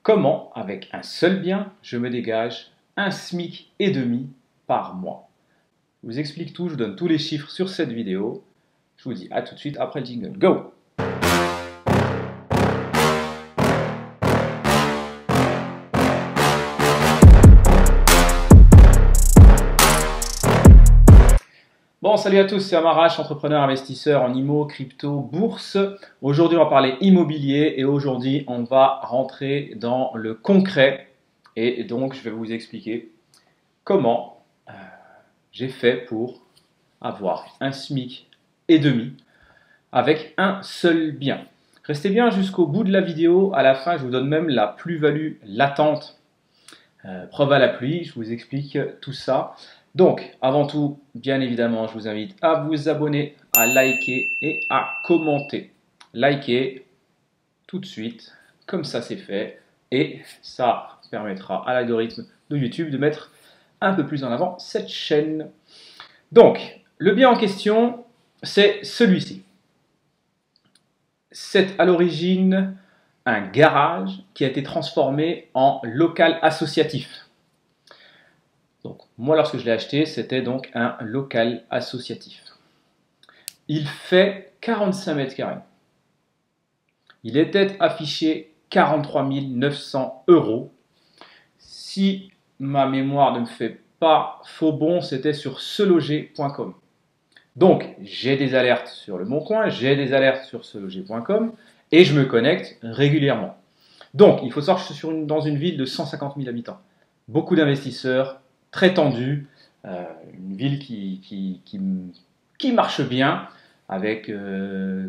Comment, avec un seul bien, je me dégage un SMIC et demi par mois? Je vous explique tout, je vous donne tous les chiffres sur cette vidéo. Je vous dis à tout de suite après le jingle. Go! Bon, salut à tous, c'est Amarache, entrepreneur, investisseur en IMO, crypto, bourse. Aujourd'hui, on va parler immobilier et aujourd'hui, on va rentrer dans le concret. Et donc, je vais vous expliquer comment j'ai fait pour avoir un SMIC et demi avec un seul bien. Restez bien jusqu'au bout de la vidéo. À la fin, je vous donne même la plus-value latente. Preuve à la pluie, je vous explique tout ça. Donc, avant tout, bien évidemment, je vous invite à vous abonner, à liker et à commenter. Likez tout de suite, comme ça c'est fait, et ça permettra à l'algorithme de YouTube de mettre un peu plus en avant cette chaîne. Donc, le bien en question, c'est celui-ci. C'est à l'origine un garage qui a été transformé en local associatif. Donc, moi, lorsque je l'ai acheté, c'était donc un local associatif. Il fait 45 mètres carrés. Il était affiché 43 900 €. Si ma mémoire ne me fait pas faux bon, c'était sur seloger.com. Donc, j'ai des alertes sur le Bon Coin, j'ai des alertes sur seloger.com et je me connecte régulièrement. Donc, il faut savoir que je suis dans une ville de 150 000 habitants. Beaucoup d'investisseurs, très tendue, une ville qui marche bien, avec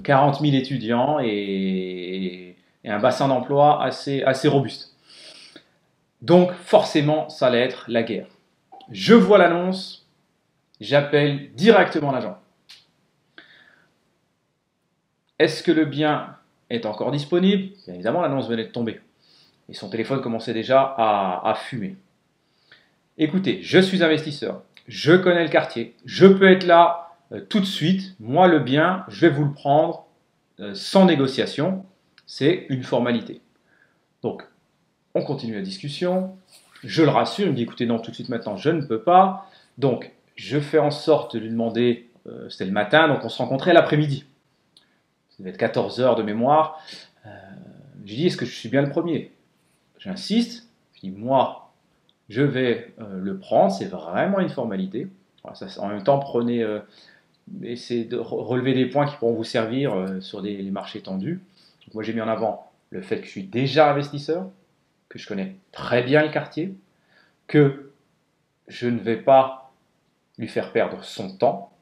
40 000 étudiants et un bassin d'emploi assez robuste. Donc forcément, ça allait être la guerre. Je vois l'annonce, j'appelle directement l'agent. Est-ce que le bien est encore disponible? Bien évidemment, l'annonce venait de tomber. Et son téléphone commençait déjà à fumer. Écoutez, je suis investisseur, je connais le quartier, je peux être là tout de suite. Moi, le bien, je vais vous le prendre sans négociation. C'est une formalité. Donc, on continue la discussion. Je le rassure, il me dit, écoutez, non, tout de suite maintenant, je ne peux pas. Donc, je fais en sorte de lui demander, c'était le matin, donc on se rencontrait l'après-midi. Ça devait être 14 h de mémoire. Je dis, est-ce que je suis bien le premier? J'insiste, je dis, moi, je vais le prendre, c'est vraiment une formalité. Voilà, ça, en même temps, prenez, essayez de relever des points qui pourront vous servir sur les marchés tendus. Donc, moi, j'ai mis en avant le fait que je suis déjà investisseur, que je connais très bien le quartier, que je ne vais pas lui faire perdre son temps.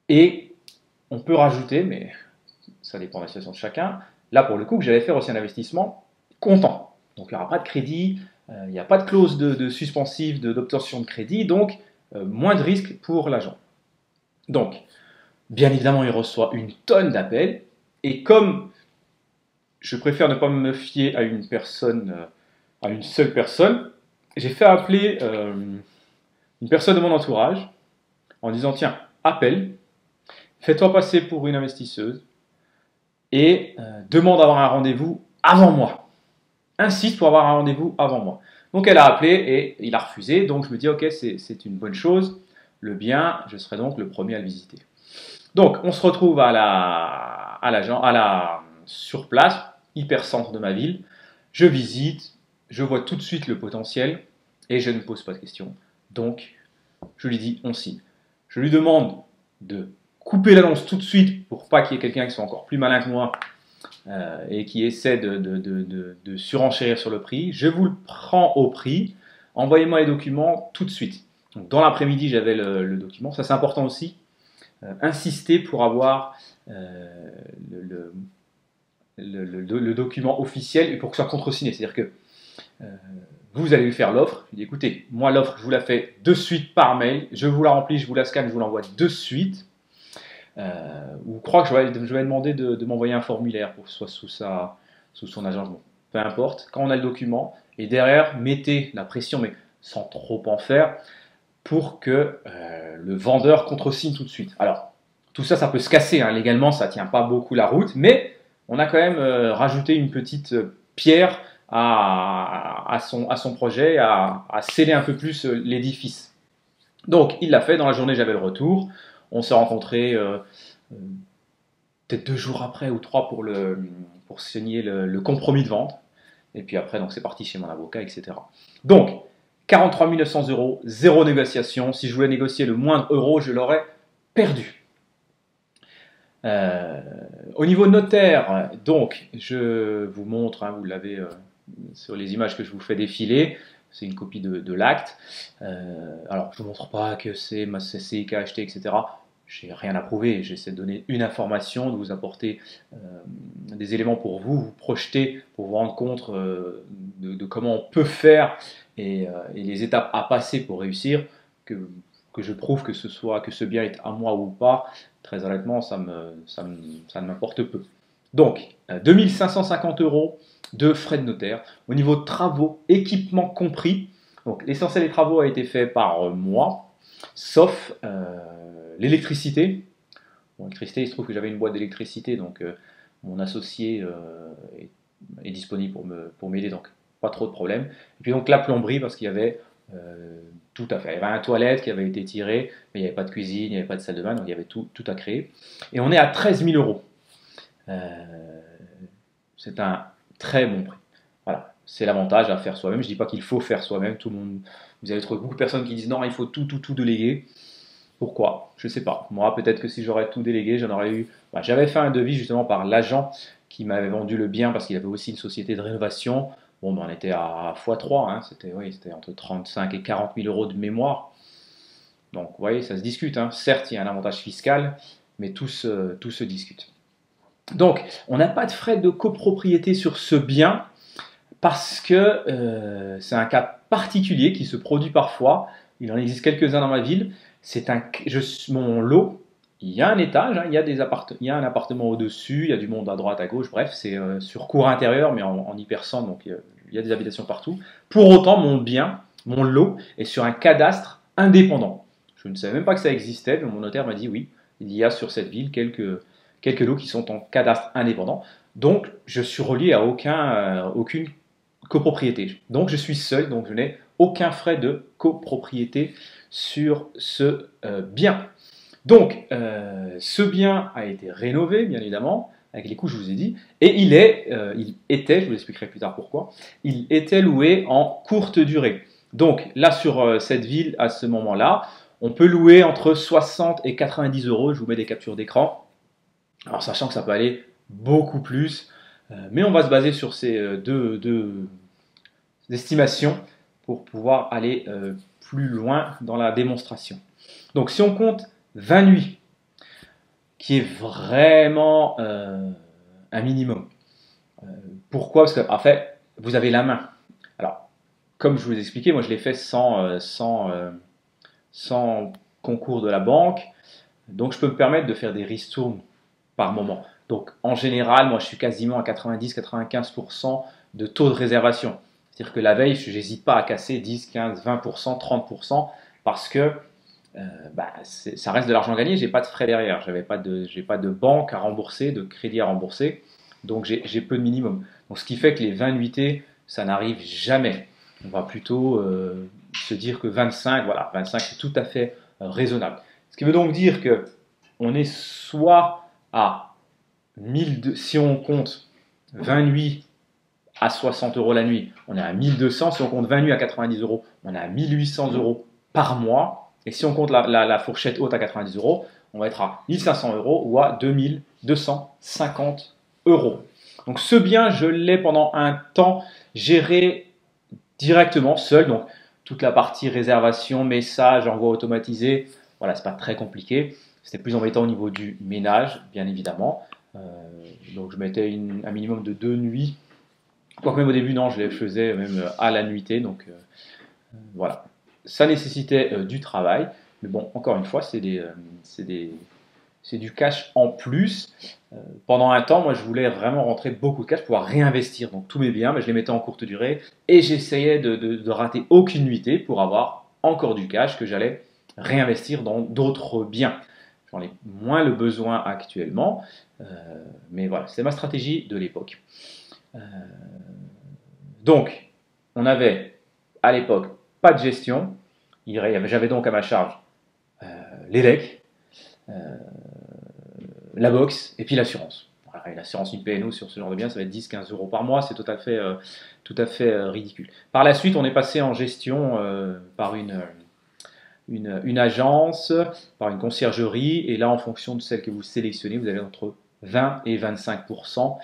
Et on peut rajouter, mais ça dépend de la situation de chacun, là, pour le coup, que j'allais faire aussi un investissement comptant. Donc, il n'y aura pas de crédit, il n'y a pas de clause de suspensive d'obtention de crédit, donc moins de risques pour l'agent. Donc, bien évidemment, il reçoit une tonne d'appels, et comme je préfère ne pas me fier à une personne, à une seule personne, j'ai fait appeler une personne de mon entourage en disant, tiens, appelle, fais-toi passer pour une investisseuse, et demande d'avoir un rendez-vous avant moi. Insiste pour avoir un rendez-vous avant moi. Donc elle a appelé et il a refusé, donc je me dis ok, c'est une bonne chose, le bien, je serai donc le premier à le visiter. Donc on se retrouve sur place, hyper centre de ma ville, je visite, je vois tout de suite le potentiel et je ne pose pas de questions. Donc je lui dis on signe. Je lui demande de couper l'annonce tout de suite pour pas qu'il y ait quelqu'un qui soit encore plus malin que moi et qui essaie de surenchérir sur le prix. Je vous le prends au prix. Envoyez-moi les documents tout de suite. Donc, dans l'après-midi, j'avais le document. Ça, c'est important aussi. Insister pour avoir le document officiel et pour que ce soit contresigné. C'est-à-dire que vous allez lui faire l'offre. Je lui dis, écoutez, moi, l'offre, je vous la fais de suite par mail. Je vous la remplis, je vous la scanne, je vous l'envoie de suite. Ou je crois que je vais demander de m'envoyer un formulaire pour que ce soit sous son agent. Bon, peu importe, quand on a le document, et derrière, mettez la pression, mais sans trop en faire, pour que le vendeur contresigne tout de suite. Alors, tout ça, ça peut se casser, légalement, ça ne tient pas beaucoup la route, mais on a quand même rajouté une petite pierre à son projet, à sceller un peu plus l'édifice. Donc il l'a fait, dans la journée j'avais le retour, on s'est rencontrés peut-être 2 jours après ou 3 pour signer le compromis de vente. Et puis après, donc c'est parti chez mon avocat, etc. Donc, 43 900 euros, zéro négociation. Si je voulais négocier le moindre euro, je l'aurais perdu. Au niveau notaire, donc, je vous montre, hein, vous l'avez sur les images que je vous fais défiler, c'est une copie de l'acte. Alors, je ne vous montre pas que c'est ma CCI qui a acheté, etc. J'ai rien à prouver, j'essaie de donner une information, de vous apporter des éléments pour vous projeter, pour vous rendre compte de comment on peut faire et les étapes à passer pour réussir, que je prouve que ce bien est à moi ou pas. Très honnêtement, ça ne m'importe peu. Donc, 2550 euros de frais de notaire. Au niveau de travaux, équipement compris, donc l'essentiel des travaux a été fait par moi, sauf l'électricité. Bon, l'électricité, il se trouve que j'avais une boîte d'électricité, donc mon associé est disponible pour m'aider, donc pas trop de problème. Et puis donc la plomberie, parce qu'il y avait tout à faire. Il y avait un toilette qui avait été tiré, mais il n'y avait pas de cuisine, il n'y avait pas de salle de bain, donc il y avait tout à créer. Et on est à 13 000 euros. C'est un très bon prix. Voilà, c'est l'avantage à faire soi-même. Je ne dis pas qu'il faut faire soi-même. Tout le monde, vous allez trouver beaucoup de personnes qui disent non, il faut tout déléguer. Pourquoi? Je ne sais pas. Moi, peut-être que si j'aurais tout délégué, j'en aurais eu. Bah, j'avais fait un devis justement par l'agent qui m'avait vendu le bien parce qu'il avait aussi une société de rénovation. Bon, ben, on était à x3, hein. C'était entre 35 et 40 000 euros de mémoire. Donc, vous voyez, ça se discute, hein. Certes, il y a un avantage fiscal, mais tout se discute. Donc, on n'a pas de frais de copropriété sur ce bien parce que c'est un cas particulier qui se produit parfois. Il en existe quelques-uns dans ma ville. Mon lot, il y a un étage, hein, il y a un appartement au-dessus, il y a du monde à droite, à gauche, bref, c'est sur cour intérieure, mais en hypercentre, donc il y a des habitations partout. Pour autant, mon bien, mon lot, est sur un cadastre indépendant. Je ne savais même pas que ça existait, mais mon notaire m'a dit oui, il y a sur cette ville quelques lots qui sont en cadastre indépendant. Donc, je suis relié à aucune copropriété. Donc, je suis seul, donc je n'ai aucun frais de copropriété sur ce bien. Donc, ce bien a été rénové, bien évidemment, avec les coûts, je vous ai dit, et il était, je vous expliquerai plus tard pourquoi, il était loué en courte durée. Donc, là, sur cette ville, à ce moment-là, on peut louer entre 60 et 90 euros. Je vous mets des captures d'écran. Alors, sachant que ça peut aller beaucoup plus, mais on va se baser sur ces deux estimations pour pouvoir aller plus loin dans la démonstration. Donc si on compte 20 nuits, qui est vraiment un minimum. Pourquoi? Parce qu'en fait, vous avez la main. Alors, comme je vous ai expliqué, moi je l'ai fait sans concours de la banque, donc je peux me permettre de faire des ristournes par moment. Donc en général, moi je suis quasiment à 90-95% de taux de réservation. C'est-à-dire que la veille, je n'hésite pas à casser 10, 15, 20%, 30% parce que ça reste de l'argent gagné, j'ai pas de frais derrière, j'ai pas de banque à rembourser, de crédit à rembourser, donc j'ai peu de minimum. Donc ce qui fait que les 20 nuitées, ça n'arrive jamais. On va plutôt se dire que 25, voilà, 25 c'est tout à fait raisonnable. Ce qui veut donc dire que on est soit à 1200, si on compte 20 nuits à 60 euros la nuit, on est à 1200. Si on compte 20 nuits à 90 euros, on est à 1800 euros par mois. Et si on compte la fourchette haute à 90 euros, on va être à 1500 euros ou à 2250 euros. Donc ce bien, je l'ai pendant un temps géré directement, seul. Donc toute la partie réservation, message, envoi automatisé, voilà, c'est pas très compliqué. C'était plus embêtant au niveau du ménage, bien évidemment. Donc je mettais un minimum de 2 nuits. Quoique même au début, non, je les faisais même à la nuitée. Donc voilà. Ça nécessitait du travail. Mais bon, encore une fois, c'est du cash en plus. Pendant un temps, moi, je voulais vraiment rentrer beaucoup de cash pour pouvoir réinvestir. Donc tous mes biens, mais je les mettais en courte durée. Et j'essayais de rater aucune nuitée pour avoir encore du cash que j'allais réinvestir dans d'autres biens. J'en ai moins le besoin actuellement. Mais voilà, c'est ma stratégie de l'époque. Donc, on avait à l'époque pas de gestion. J'avais donc à ma charge l'ELEC, la box et puis l'assurance. Voilà, l'assurance, une PNO sur ce genre de bien, ça va être 10-15 euros par mois, c'est tout à fait ridicule. Par la suite, on est passé en gestion par une agence, par une conciergerie, et là, en fonction de celle que vous sélectionnez, vous avez entre 20 et 25%.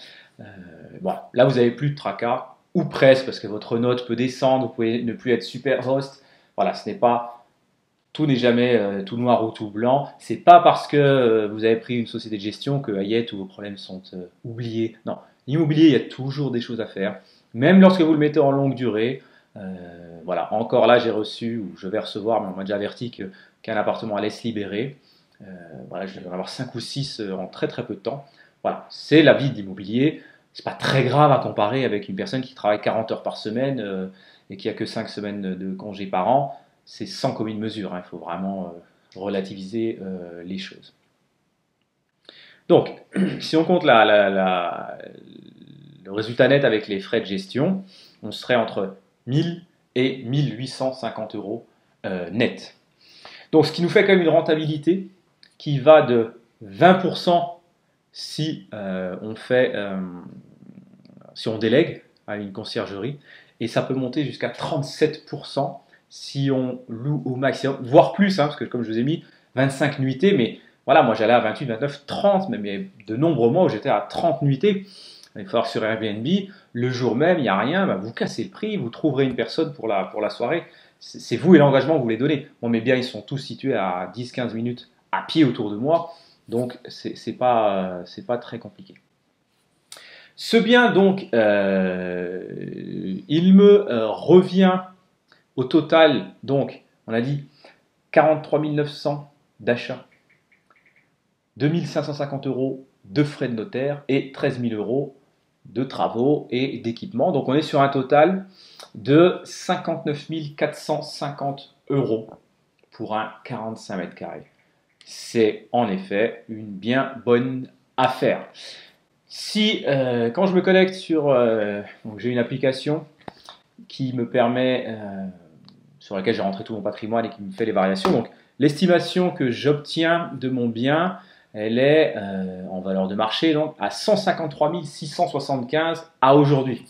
Voilà. Là, vous n'avez plus de tracas, ou presque, parce que votre note peut descendre, vous pouvez ne plus être super host. Voilà, tout n'est jamais tout noir ou tout blanc. C'est pas parce que vous avez pris une société de gestion que Hayet, tous vos problèmes sont oubliés. Non, l'immobilier, il y a toujours des choses à faire. Même lorsque vous le mettez en longue durée, voilà, encore là, j'ai reçu, ou je vais recevoir, mais on m'a déjà averti qu'un appartement allait se libérer. Voilà, je vais en avoir 5 ou 6 en très très peu de temps. Voilà, c'est la vie de l'immobilier. C'est pas très grave à comparer avec une personne qui travaille 40 heures par semaine et qui a que 5 semaines de congés par an. C'est sans commune mesure, hein. Il faut vraiment relativiser les choses. Donc, si on compte le résultat net avec les frais de gestion, on serait entre 1000 et 1850 euros net. Donc, ce qui nous fait quand même une rentabilité qui va de 20% si on délègue à une conciergerie, et ça peut monter jusqu'à 37% si on loue au maximum, voire plus, hein, parce que comme je vous ai mis, 25 nuitées, mais voilà, moi j'allais à 28, 29, 30, même il y a de nombreux mois où j'étais à 30 nuitées. Il faut voir sur Airbnb, le jour même, il n'y a rien, bah, vous cassez le prix, vous trouverez une personne pour la soirée. C'est vous et l'engagement que vous les donnez. Moi, mes biens, ils sont tous situés à 10-15 minutes à pied autour de moi, donc c'est pas très compliqué. Ce bien, donc, il me revient au total, donc, on a dit 43 900 d'achat, 2 550 euros de frais de notaire et 13 000 euros de travaux et d'équipement. Donc, on est sur un total de 59 450 euros pour un 45 mètres carrés. C'est en effet une bien bonne affaire. Si, quand je me connecte donc j'ai une application qui me permet, sur laquelle j'ai rentré tout mon patrimoine et qui me fait les variations. Donc, l'estimation que j'obtiens de mon bien, elle est en valeur de marché donc, à 153 675 à aujourd'hui.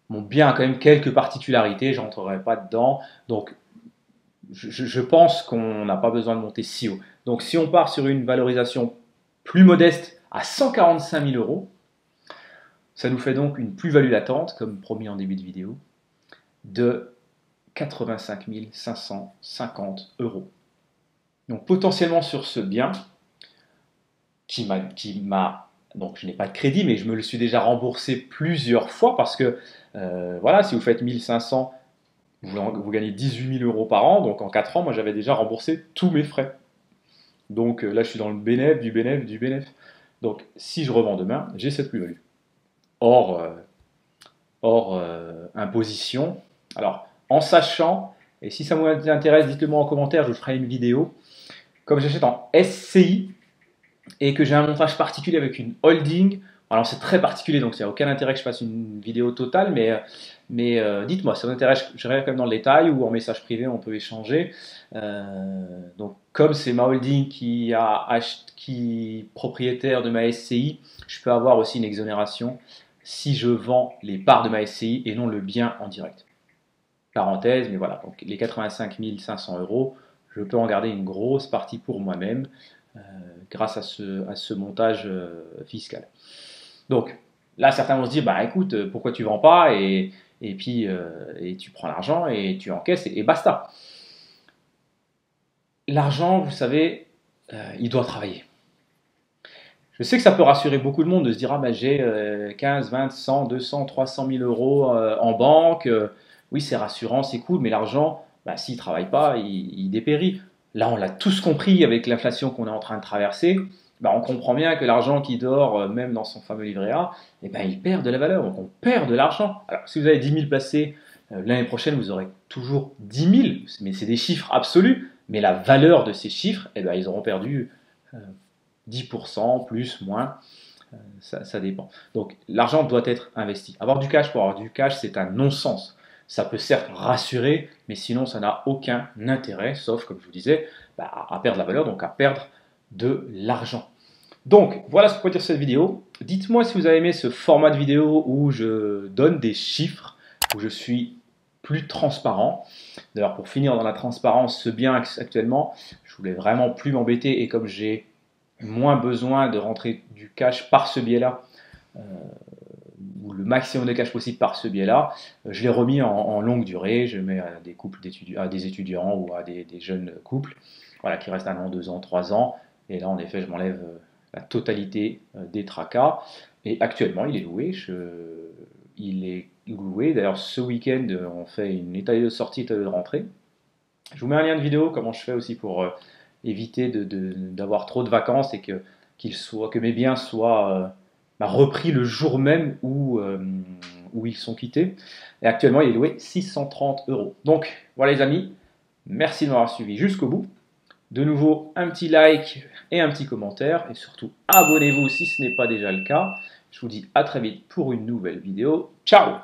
Mon bien a quand même quelques particularités, je n'entrerai pas dedans. Donc, je pense qu'on n'a pas besoin de monter si haut. Donc, si on part sur une valorisation plus modeste à 145 000 euros, ça nous fait donc une plus-value latente, comme promis en début de vidéo, de 85 550 euros. Donc potentiellement sur ce bien, donc je n'ai pas de crédit, mais je me le suis déjà remboursé plusieurs fois parce que, voilà, si vous faites 1500, vous gagnez 18 000 euros par an, donc en 4 ans, moi j'avais déjà remboursé tous mes frais. Donc là, je suis dans le bénéfice, du bénéfice. Donc si je revends demain, j'ai cette plus-value. Hors imposition. Alors, en sachant, et si ça vous intéresse, dites-le moi en commentaire, je vous ferai une vidéo. Comme j'achète en SCI et que j'ai un montage particulier avec une holding, alors c'est très particulier, donc il n'y a aucun intérêt que je fasse une vidéo totale, mais dites-moi, ça vous intéresse, je reviens quand même dans le détail ou en message privé, on peut échanger. Donc, comme c'est ma holding qui est propriétaire de ma SCI, je peux avoir aussi une exonération si je vends les parts de ma SCI et non le bien en direct. Parenthèse, mais voilà, donc les 85 500 euros, je peux en garder une grosse partie pour moi-même grâce à ce montage fiscal. Donc là, certains vont se dire, bah écoute, pourquoi tu ne vends pas et puis tu prends l'argent et tu encaisses et basta. L'argent, vous savez, il doit travailler. Je sais que ça peut rassurer beaucoup de monde de se dire « Ah, ben j'ai 15, 20, 100, 200, 300 000 euros en banque. Oui, c'est rassurant, c'est cool, mais l'argent, bah, s'il ne travaille pas, il dépérit. » Là, on l'a tous compris avec l'inflation qu'on est en train de traverser. Bah, on comprend bien que l'argent qui dort, même dans son fameux livret A, eh ben, il perd de la valeur. Donc, on perd de l'argent. Alors, si vous avez 10 000 placés, l'année prochaine, vous aurez toujours 10 000. Mais c'est des chiffres absolus. Mais la valeur de ces chiffres, eh ben, ils auront perdu 10%, plus, moins. Ça dépend. Donc l'argent doit être investi. Avoir du cash pour avoir du cash, c'est un non-sens. Ça peut certes rassurer, mais sinon ça n'a aucun intérêt, sauf, comme je vous disais, à perdre la valeur, donc à perdre de l'argent. Donc voilà ce qu'on peut dire sur cette vidéo. Dites-moi si vous avez aimé ce format de vidéo où je donne des chiffres, où je suis plus transparent. D'ailleurs, pour finir dans la transparence, ce bien actuellement, je voulais vraiment plus m'embêter, et comme j'ai moins besoin de rentrer du cash par ce biais-là, ou le maximum de cash possible par ce biais-là, je l'ai remis en longue durée. Je mets à des couples à des étudiants ou à des jeunes couples, voilà, qui restent 1 an, 2 ans, 3 ans. Et là, en effet, je m'enlève la totalité des tracas. Et actuellement, il est loué. Il est loué. D'ailleurs, ce week-end, on fait une état de sortie, état de rentrée. Je vous mets un lien de vidéo, comment je fais aussi pour éviter d'avoir trop de vacances et que mes biens soient repris le jour même où ils sont quittés. Et actuellement, il est loué 630 €. Donc, voilà les amis, merci de m'avoir suivi jusqu'au bout. De nouveau, un petit like et un petit commentaire. Et surtout, abonnez-vous si ce n'est pas déjà le cas. Je vous dis à très vite pour une nouvelle vidéo. Ciao!